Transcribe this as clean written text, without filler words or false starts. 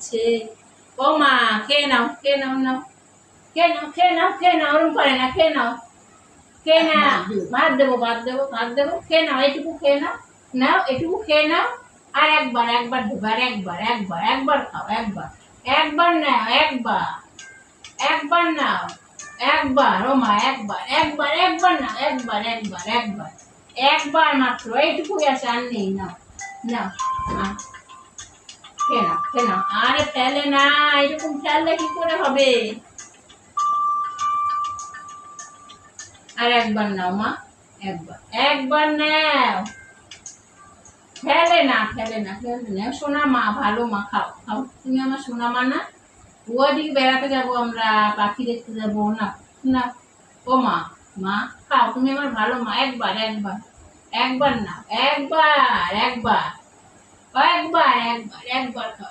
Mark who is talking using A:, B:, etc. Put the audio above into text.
A: খাচ্ছে। ও মা, খেয়ে নাও, খেয়ে নাও, নাও, খেয়ে নাও, খেয়ে নাও, খেয়ে নাও, ওরম করে না, খেয়ে নাও, খেয়ে নাও, ভাত দেবো, ভাত দেবো, ভাত দেবো, খেয়ে নাও, এটুকু খেয়ে নাও, নাও, এটুকু খেয়ে নাও। আর একবার, একবার দেবো, আর একবার, একবার, একবার খাও, একবার, একবার নাও, একবার, একবার নাও, একবার, ও মা, একবার, একবার, একবার নাও, একবার, একবার, একবার, একবার মাত্র, এইটুকুই আছে, আর নেই, নাও, নাও, খেয়ে নাও, খেয়ে নাও। আরে ফেলে না, এরকম ফেললে কি করে হবে? আর একবার নাও মা, একবার, একবার নাও, ফেলে না, ফেলে না, ফেলে না, সোনা মা, ভালো মা, খাও, খাও, তুমি আমার সোনা মা না? ওদিকে বেড়াতে যাবো আমরা, পাখি দেখতে যাবো না? না, ও মা, মা, খাও, তুমি আমার ভালো মা, একবার, একবার, একবার না, একবার, একবার, একবার, একবার, একবার খাও,